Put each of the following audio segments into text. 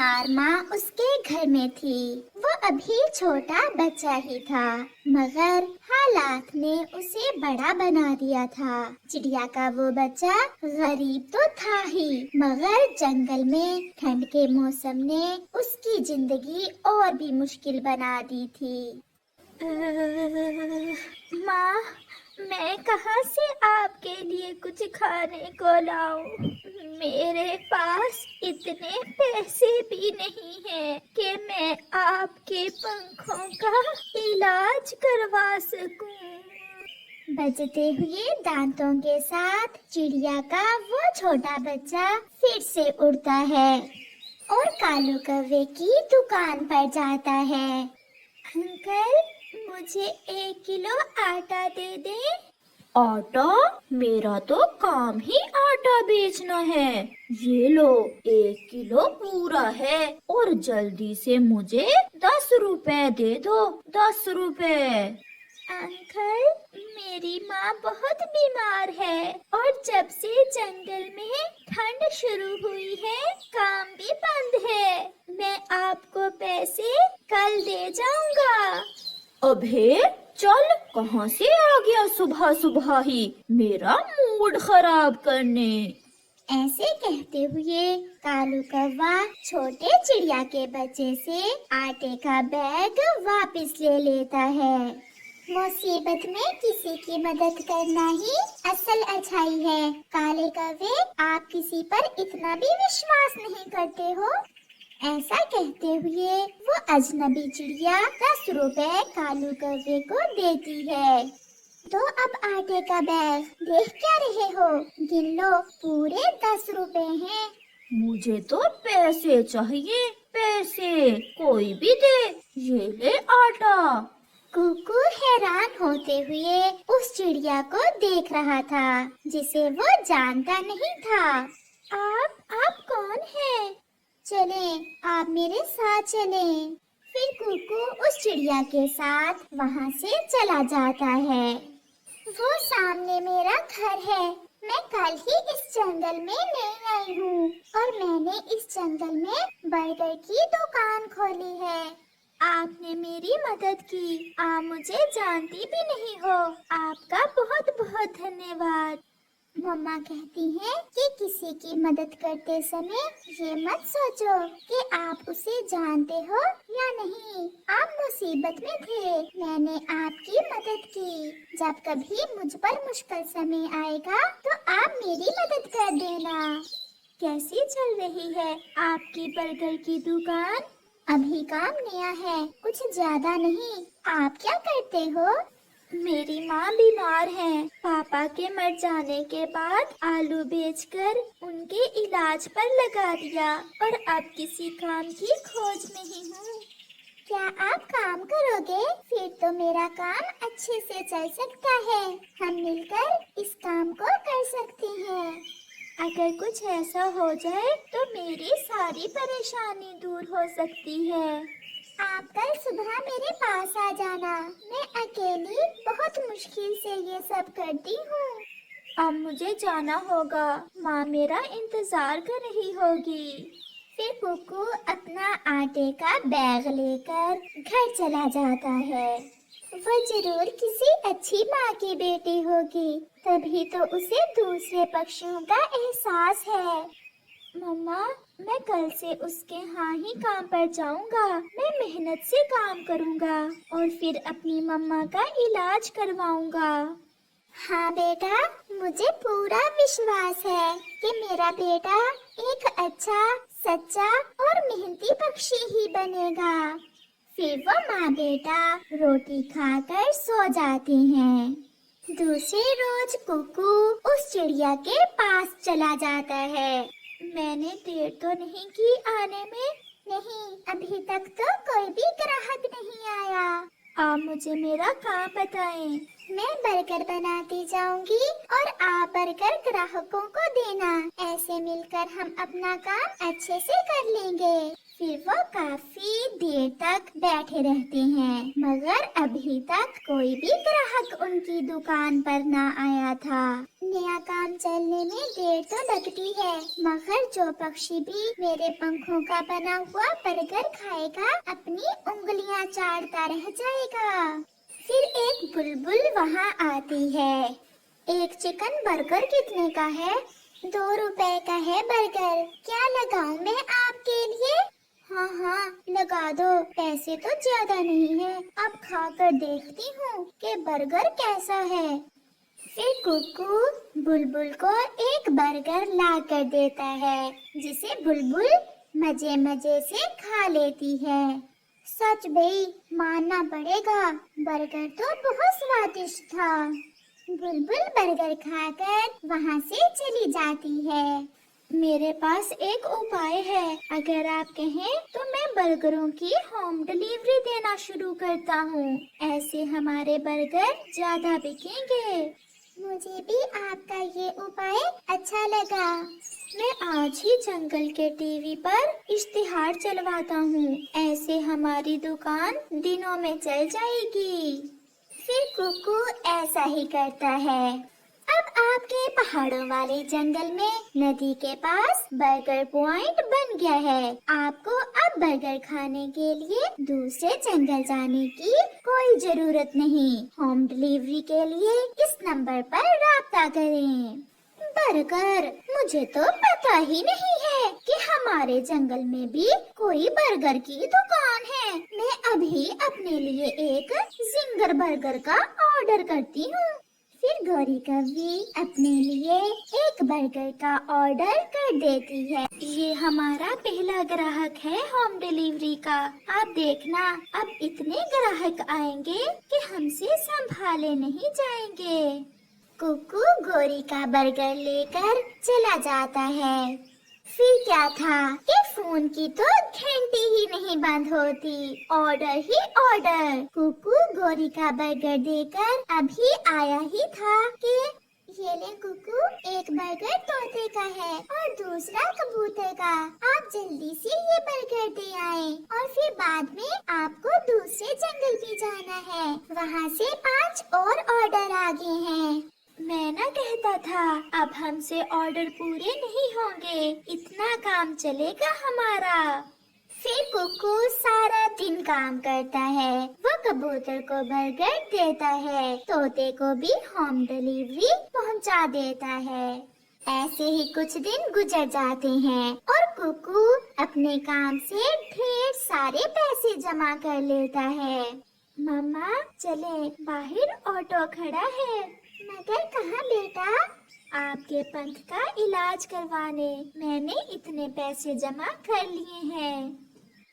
बीमार माँ उसके घर में थी। वो अभी छोटा बच्चा ही था, मगर हालात ने उसे बड़ा बना दिया था। चिड़िया का वो बच्चा गरीब तो था ही, मगर जंगल में ठंड के मौसम ने उसकी जिंदगी और भी मुश्किल बना दी थी। माँ, मैं कहाँ से आपके लिए कुछ खाने को लाऊं? मेरे पास इतने पैसे भी नहीं हैं कि मैं आपके पंखों का इलाज करवा सकूं। बजते हुए दांतों के साथ चिड़िया का वो छोटा बच्चा फिर से उड़ता है और कालू कौवे की दुकान पर जाता है। अंकल, मुझे 1 किलो आटा दे दें। आटा? मेरा तो काम ही आटा बेचना है। ये लो, 1 किलो पूरा है और जल्दी से मुझे 10 रुपए दे दो। 10 रुपए। अंकल, मेरी माँ बहुत बीमार है और जब से जंगल में ठंड शुरू हुई है काम भी बंद है। मैं आपको पैसे कल दे जाऊंगा। अबे चल, कहाँ से आ गया सुबह सुबह ही मेरा मूड खराब करने। ऐसे कहते हुए कालू कौवा छोटे चिड़िया के बच्चे से आटे का बैग वापस ले लेता है। मुसीबत में किसी की मदद करना ही असल अच्छाई है। काले कौवे, आप किसी पर इतना भी विश्वास नहीं करते हो। ऐसा कहते हुए वो अजनबी चिड़िया 10 रुपए कालू कौवे को देती है। तो अब आटे का बैग देख क्या रहे हो? गिन लो, पूरे 10 रुपए हैं। मुझे तो पैसे चाहिए, पैसे कोई भी दे। ये ले आटा। कुकू हैरान होते हुए उस चिड़िया को देख रहा था जिसे वो जानता नहीं था। आप कौन हैं? चलें, आप मेरे साथ चलें। फिर कुकू उस चिड़िया के साथ वहाँ से चला जाता है। वो सामने मेरा घर है। मैं कल ही इस जंगल में नई आई हूँ और मैंने इस जंगल में बर्गर की दुकान खोली है। आपने मेरी मदद की। आप मुझे जानती भी नहीं हो। आपका बहुत बहुत धन्यवाद। मम्मा कहती हैं कि किसी की मदद करते समय ये मत सोचो कि आप उसे जानते हो या नहीं। आप मुसीबत में थे, मैंने आपकी मदद की। जब कभी मुझ पर मुश्किल समय आएगा तो आप मेरी मदद कर देना। कैसी चल रही है आपकी बर्गर की दुकान? अभी काम नया है, कुछ ज्यादा नहीं। आप क्या करते हो? मेरी माँ बीमार है। पापा के मर जाने के बाद आलू बेचकर उनके इलाज पर लगा दिया और अब किसी काम की खोज में ही हूँ। क्या आप काम करोगे? फिर तो मेरा काम अच्छे से चल सकता है। हम मिलकर इस काम को कर सकते हैं। अगर कुछ ऐसा हो जाए तो मेरी सारी परेशानी दूर हो सकती है। आप कल सुबह मेरे पास आ जाना। मैं अकेली बहुत मुश्किल से ये सब करती हूँ। अब मुझे जाना होगा, माँ मेरा इंतजार कर रही होगी। फिर कुकू अपना आटे का बैग लेकर घर चला जाता है। वो जरूर किसी अच्छी माँ की बेटी होगी, तभी तो उसे दूसरे पक्षियों का एहसास है। मम्मा, मैं कल से उसके यहाँ ही काम पर जाऊंगा। मैं मेहनत से काम करूंगा और फिर अपनी मम्मा का इलाज करवाऊंगा। हाँ बेटा, मुझे पूरा विश्वास है कि मेरा बेटा एक अच्छा, सच्चा और मेहनती पक्षी ही बनेगा। फिर वो माँ बेटा रोटी खाकर सो जाते हैं। दूसरे रोज कुकू उस चिड़िया के पास चला जाता है। मैंने देर तो नहीं की आने में? नहीं, अभी तक तो कोई भी ग्राहक नहीं आया। आप मुझे मेरा काम बताएं। मैं बर्गर बनाती जाऊंगी और आप बर्गर ग्राहकों को देना। ऐसे मिलकर हम अपना काम अच्छे से कर लेंगे। फिर वो काफी देर देर तक बैठे रहते हैं, मगर अभी तक कोई भी ग्राहक उनकी दुकान पर न आया था। नया काम चलने में देर तो लगती है, मगर जो पक्षी भी मेरे पंखों का बना हुआ बर्गर खाएगा अपनी उंगलियां चाटता रह जाएगा। फिर एक बुलबुल वहाँ आती है। एक चिकन बर्गर कितने का है? 2 रुपए का है बर्गर, क्या लगाऊं मैं आपके लिए? हाँ हाँ लगा दो, पैसे तो ज्यादा नहीं है, अब खाकर देखती हूँ कि बर्गर कैसा है। फिर कुकू बुलबुल को एक बर्गर ला कर देता है, जिसे बुलबुल मजे मजे से खा लेती है। सच भाई मानना पड़ेगा, बर्गर तो बहुत स्वादिष्ट था। बुलबुल बर्गर खाकर वहाँ से चली जाती है। मेरे पास एक उपाय है, अगर आप कहें तो मैं बर्गरों की होम डिलीवरी देना शुरू करता हूँ, ऐसे हमारे बर्गर ज्यादा बिकेंगे। मुझे भी आपका ये उपाय अच्छा लगा। मैं आज ही जंगल के टीवी पर इश्तिहार चलवाता हूँ, ऐसे हमारी दुकान दिनों में चल जाएगी। फिर कुकू ऐसा ही करता है। अब आपके पहाड़ों वाले जंगल में नदी के पास बर्गर पॉइंट बन गया है। आपको अब बर्गर खाने के लिए दूसरे जंगल जाने की कोई जरूरत नहीं। होम डिलीवरी के लिए इस नंबर पर राब्ता करें। बर्गर, मुझे तो पता ही नहीं है कि हमारे जंगल में भी कोई बर्गर की दुकान है। मैं अभी अपने लिए एक जिंगर बर्गर का ऑर्डर करती हूँ। फिर गौरी कव्वी अपने लिए एक बर्गर का ऑर्डर कर देती है। ये हमारा पहला ग्राहक है होम डिलीवरी का। आप देखना अब इतने ग्राहक आएंगे कि हमसे संभाले नहीं जाएंगे। कुकू गोरी का बर्गर लेकर चला जाता है। फिर क्या था कि फोन की तो घंटी ही नहीं बंद होती, ऑर्डर ही ऑर्डर। कुकू गोरी का बर्गर देकर अभी आया ही था कि ये ले कुकू, एक बर्गर तोते का है और दूसरा कबूतर का। आप जल्दी से ये बर्गर दे आए और फिर बाद में आपको दूसरे जंगल भी जाना है, वहाँ से 5 और ऑर्डर आगे हैं। मैं ना कहता था अब हमसे ऑर्डर पूरे नहीं होंगे, इतना काम चलेगा हमारा। फिर कुकू सारा दिन काम करता है। वो कबूतर को बर्गर देता है, तोते को भी होम डिलीवरी पहुंचा देता है। ऐसे ही कुछ दिन गुजर जाते हैं और कुकू अपने काम से ढेर सारे पैसे जमा कर लेता है। मम्मा चले, बाहर ऑटो खड़ा है। मगर कहाँ बेटा? आपके पंख का इलाज करवाने मैंने इतने पैसे जमा कर लिए हैं।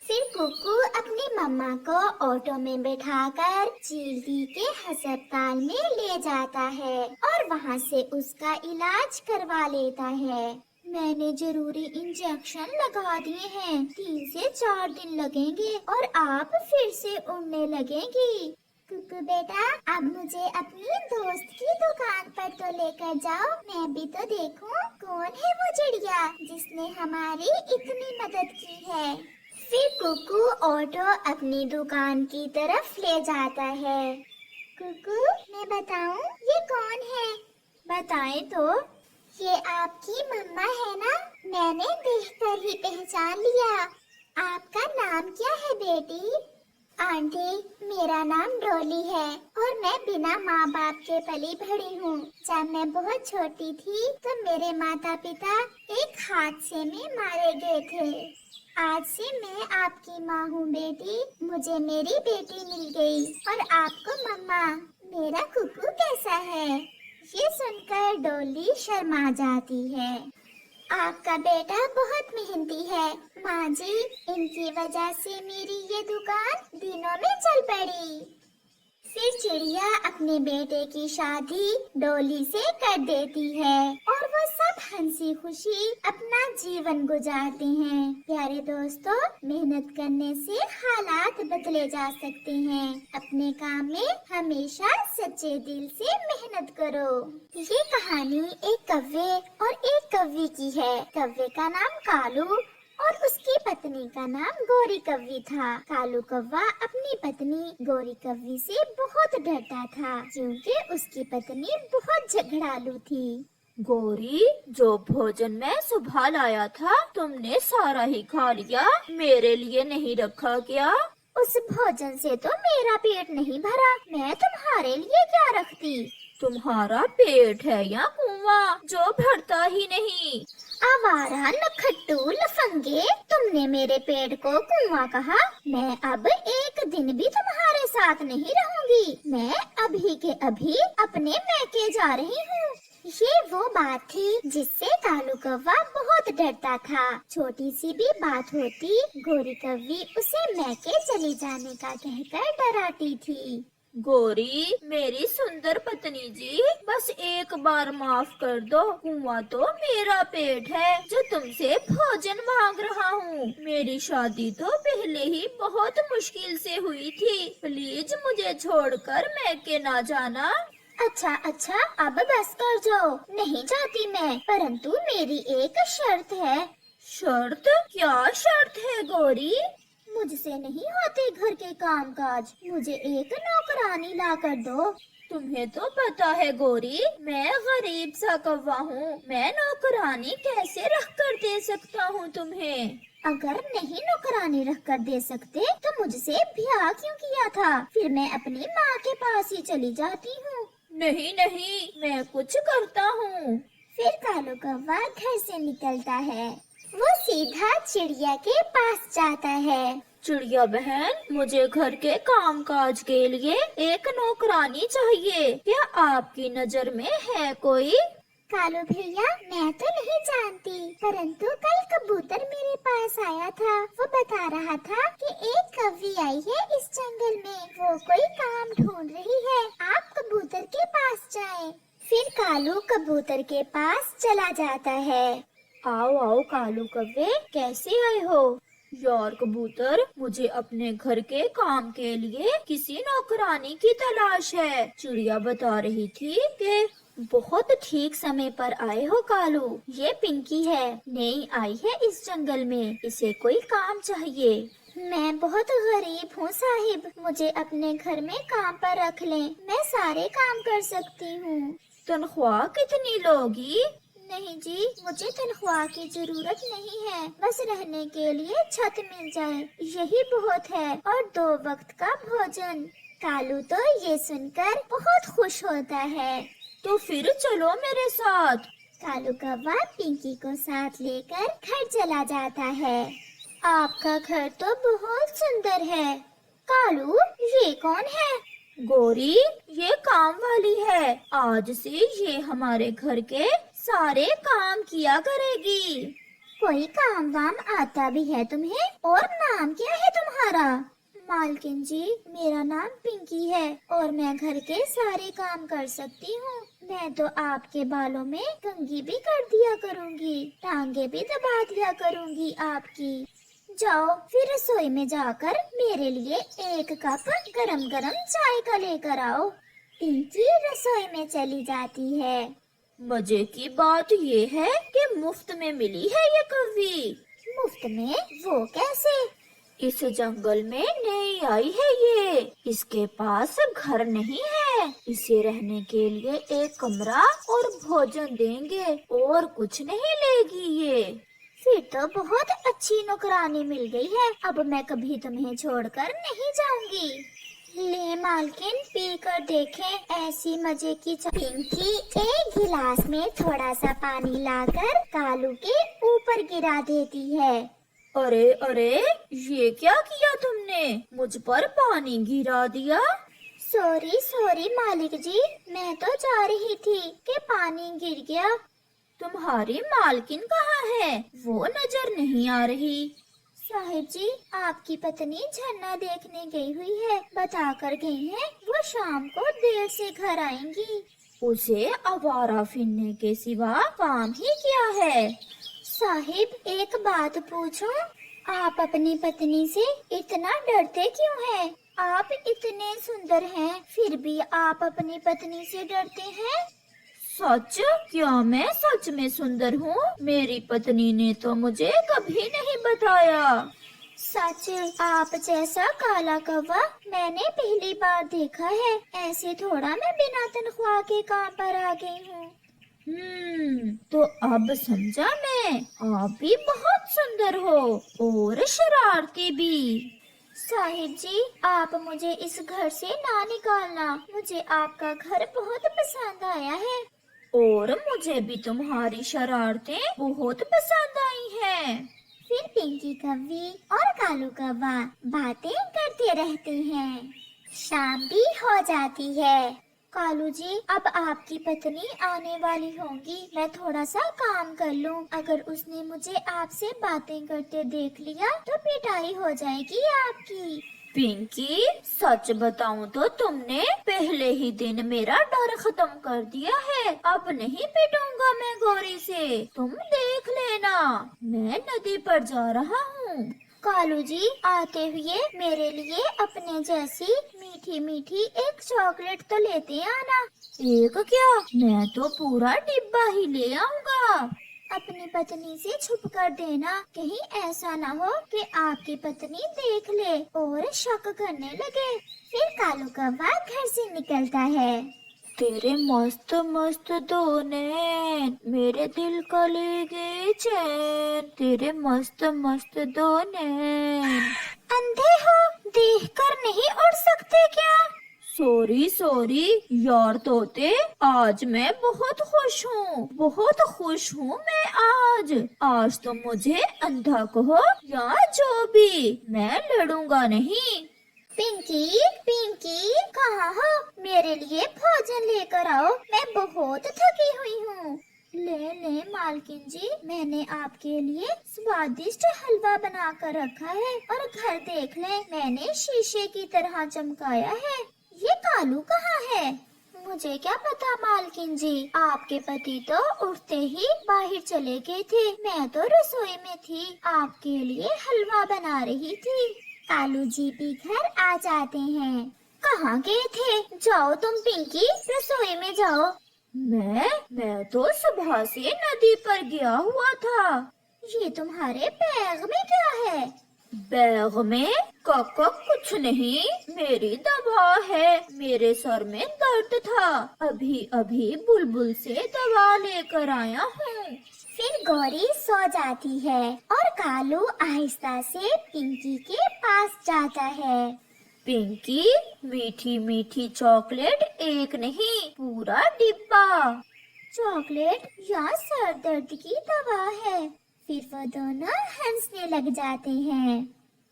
फिर कुकू अपनी मम्मा को ऑटो में बैठाकर चीलती के अस्पताल में ले जाता है और वहाँ से उसका इलाज करवा लेता है। मैंने जरूरी इंजेक्शन लगा दिए हैं, 3 से 4 दिन लगेंगे और आप फिर से उड़ने लगेंगी। कुकू बेटा, अब मुझे अपनी दोस्त की दुकान पर तो लेकर जाओ, मैं भी तो देखूं कौन है वो चिड़िया जिसने हमारी इतनी मदद की है। फिर कुकू ऑटो अपनी दुकान की तरफ ले जाता है। कुकू, मैं बताऊं ये कौन है? बताएं तो। ये आपकी मम्मा है ना? मैंने देखकर ही पहचान लिया। आपका नाम क्या है बेटी? आंटी, मेरा नाम डोली है और मैं बिना माँ बाप के पली बड़ी हूँ। जब मैं बहुत छोटी थी तो मेरे माता पिता एक हादसे में मारे गए थे। आज से मैं आपकी माँ हूँ बेटी, मुझे मेरी बेटी मिल गई। और आपको मम्मा, मेरा कुकू कैसा है? ये सुनकर डोली शर्मा जाती है। आपका बेटा बहुत मेहनती है माँ जी, इनकी वजह से मेरी ये दुकान दिनों में चल पड़ी। फिर चिड़िया अपने बेटे की शादी डोली से कर देती है और वो सब हंसी खुशी अपना जीवन गुजारते हैं। प्यारे दोस्तों, मेहनत करने से हालात बदले जा सकते हैं। अपने काम में हमेशा सच्चे दिल से मेहनत करो। ये कहानी एक कव्वे और एक कव्वी की है। कव्वे का नाम कालू और उसकी पत्नी का नाम गौरी कव्वी था। कालू कौवा अपनी पत्नी गौरी कव्वी से बहुत डरता था, क्योंकि उसकी पत्नी बहुत झगड़ालू थी। गौरी, जो भोजन मैं सुबह लाया था तुमने सारा ही खा लिया, मेरे लिए नहीं रखा क्या? उस भोजन से तो मेरा पेट नहीं भरा, मैं तुम्हारे लिए क्या रखती। तुम्हारा पेट है या कुआं जो भरता ही नहीं? आवारा नखट्टू लफंगे, तुमने मेरे पेट को कुआं कहा। मैं अब एक दिन भी तुम्हारे साथ नहीं रहूंगी। मैं अभी के अभी अपने मैके जा रही हूँ। ये वो बात थी जिससे कालू कौवा बहुत डरता था। छोटी सी भी बात होती गौरी कव्वी उसे मैके चले जाने का कहकर डराती थी। गौरी, मेरी सुंदर पत्नी जी, बस एक बार माफ कर दो। कुआं तो मेरा पेट है जो तुमसे भोजन मांग रहा हूँ। मेरी शादी तो पहले ही बहुत मुश्किल से हुई थी। प्लीज मुझे छोड़कर मैके ना जाना। अच्छा अच्छा, अब बस कर जाओ। नहीं जाती मैं, परंतु मेरी एक शर्त है। शर्त? क्या शर्त है गौरी? मुझसे नहीं होते घर के कामकाज, मुझे एक नौकरानी ला कर दो। तुम्हें तो पता है गौरी, मैं गरीब सा कौवा हूँ। मैं नौकरानी कैसे रख कर दे सकता हूँ तुम्हें? अगर नहीं नौकरानी रख कर दे सकते तो मुझसे ब्याह क्यों किया था? फिर मैं अपनी माँ के पास ही चली जाती हूँ। नहीं नहीं, मैं कुछ करता हूँ। फिर कालू कौवा घर से निकलता है। वो सीधा चिड़िया के पास जाता है। चिड़िया बहन, मुझे घर के कामकाज के लिए एक नौकरानी चाहिए। क्या आपकी नजर में है कोई? कालू भैया, मैं तो नहीं जानती, परंतु कल कबूतर मेरे पास आया था। वो बता रहा था कि एक कव्वी आई है इस जंगल में, वो कोई काम ढूंढ रही है। आप कबूतर के पास जाएं। फिर कालू कबूतर के पास चला जाता है। आओ आओ कालू कव्वे, कैसे आए हो? यार कबूतर, मुझे अपने घर के काम के लिए किसी नौकरानी की तलाश है। चिड़िया बता रही थी कि बहुत ठीक समय पर आए हो कालू। ये पिंकी है, नई आई है इस जंगल में, इसे कोई काम चाहिए। मैं बहुत गरीब हूँ साहिब, मुझे अपने घर में काम पर रख लें, मैं सारे काम कर सकती हूँ। तनख्वाह कितनी लोगी? नहीं जी, मुझे तनख्वाह की जरूरत नहीं है, बस रहने के लिए छत मिल जाए यही बहुत है, और 2 वक्त का भोजन। कालू तो ये सुनकर बहुत खुश होता है। तो फिर चलो मेरे साथ। कालू कौवा पिंकी को साथ लेकर घर चला जाता है। आपका घर तो बहुत सुंदर है। कालू, ये कौन है? गौरी, ये काम वाली है। आज से ये हमारे घर के सारे काम किया करेगी। कोई काम वाम आता भी है तुम्हें? और नाम क्या है तुम्हारा? मालकिन जी, मेरा नाम पिंकी है और मैं घर के सारे काम कर सकती हूँ। मैं तो आपके बालों में कंघी भी कर दिया करूँगी, टांगे भी दबा दिया करूँगी आपकी। जाओ फिर रसोई में जाकर मेरे लिए 1 कप गरम गरम चाय का लेकर आओ। पिंकी रसोई में चली जाती है। मजे की बात ये है कि मुफ्त में मिली है ये कव्वी। मुफ्त में? वो कैसे? इस जंगल में नई आई है ये, इसके पास घर नहीं है। इसे रहने के लिए एक कमरा और भोजन देंगे और कुछ नहीं लेगी ये। फिर तो बहुत अच्छी नौकरानी मिल गई है, अब मैं कभी तुम्हें छोड़कर नहीं जाऊंगी। ले मालकिन, पी कर देखें ऐसी मजे की पिंकी एक गिलास में थोड़ा सा पानी लाकर कालू के ऊपर गिरा देती है। अरे अरे, ये क्या किया तुमने? मुझ पर पानी गिरा दिया। सॉरी सॉरी मालिक जी, मैं तो जा रही थी कि पानी गिर गया। तुम्हारी मालकिन कहाँ है? वो नजर नहीं आ रही। साहिब जी, आपकी पत्नी झरना देखने गई हुई है, बता कर गई है वो शाम को देर से घर आएंगी। उसे आवारा फिरने के सिवा काम ही क्या है? साहिब, एक बात पूछूं? आप अपनी पत्नी से इतना डरते क्यों हैं? आप इतने सुंदर हैं, फिर भी आप अपनी पत्नी से डरते हैं? सच? क्या मैं सच में सुंदर हूँ? मेरी पत्नी ने तो मुझे कभी नहीं बताया। सच, आप जैसा काला कौवा मैंने पहली बार देखा है। ऐसे थोड़ा मैं बिना तनख्वाह के काम पर आ गई हूँ। तो अब समझा मैं, आप भी बहुत सुंदर हो और शरारती भी। साहिब जी, आप मुझे इस घर से ना निकालना। मुझे आपका घर बहुत पसंद आया है। और मुझे भी तुम्हारी शरारतें बहुत पसंद आई हैं। फिर पिंकी कौवी और कालू कौवा बातें करते रहते हैं। शाम भी हो जाती है। कालू जी, अब आपकी पत्नी आने वाली होंगी। मैं थोड़ा सा काम कर लूं। अगर उसने मुझे आपसे बातें करते देख लिया तो पिटाई हो जाएगी आपकी। पिंकी, सच बताऊं तो तुमने पहले ही दिन मेरा डर खत्म कर दिया है। अब नहीं पिटूंगा मैं गौरी से, तुम देख लेना। मैं नदी पर जा रहा हूँ। कालू जी, आते हुए मेरे लिए अपने जैसी मीठी मीठी एक चॉकलेट तो लेते आना। एक क्या, मैं तो पूरा डिब्बा ही ले आऊंगा। अपनी पत्नी से छुप कर देना। कहीं ऐसा ना हो कि आपकी पत्नी देख ले और शक करने लगे। फिर कालू कौवा घर से निकलता है। तेरे मस्त मस्त दो नैन मेरे दिल का ले गए चैन, तेरे मस्त मस्त दो नैन। अंधे हो, देखकर नहीं उड़ सकते क्या? सॉरी सॉरी यार तोते, आज मैं बहुत खुश हूँ, बहुत खुश हूँ मैं आज। आज तो मुझे अंधा कहो या जो भी, मैं लड़ूंगा नहीं। पिंकी, पिंकी, कहाँ हो? मेरे लिए भोजन लेकर आओ। मैं बहुत थकी हुई हूँ। ले ले मालकिन जी, मैंने आपके लिए स्वादिष्ट हलवा बना कर रखा है। और घर देख ले, मैंने शीशे की तरह चमकाया है। ये कालू कहाँ है? मुझे क्या पता मालकिन जी, आपके पति तो उठते ही बाहर चले गए थे। मैं तो रसोई में थी, आपके लिए हलवा बना रही थी। कालू जी भी घर आ जाते हैं। कहाँ गए थे? जाओ तुम पिंकी, रसोई में जाओ। मैं तो सुबह से नदी पर गया हुआ था। ये तुम्हारे बैग में क्या है? बैग में काका कुछ नहीं, मेरी दवा है। मेरे सर में दर्द था, अभी अभी बुलबुल से दवा लेकर आया हूँ। फिर गौरी सो जाती है और कालू आहिस्ता से पिंकी के पास जाता है। पिंकी, मीठी मीठी चॉकलेट एक नहीं, पूरा डिब्बा। चॉकलेट या सर दर्द की दवा है। फिर वो दोनों हंसने लग जाते हैं।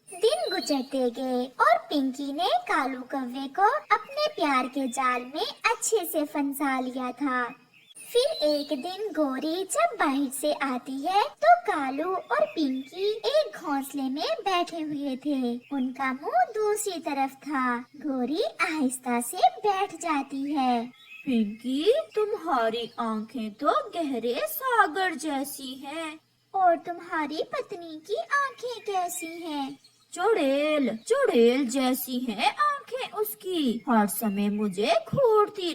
दिन गुजरते गए और पिंकी ने कालू कौवे को अपने प्यार के जाल में अच्छे से फंसा लिया था। फिर एक दिन गौरी जब बाहर से आती है तो कालू और पिंकी एक घोंसले में बैठे हुए थे। उनका मुंह दूसरी तरफ था। गौरी आहिस्ता से बैठ जाती है। पिंकी, तुम्हारी आंखें तो गहरे सागर जैसी हैं। और तुम्हारी पत्नी की आंखें कैसी हैं? चुड़ैल चुड़ैल जैसी हैं आंखें उसकी, हर समय मुझे घूरती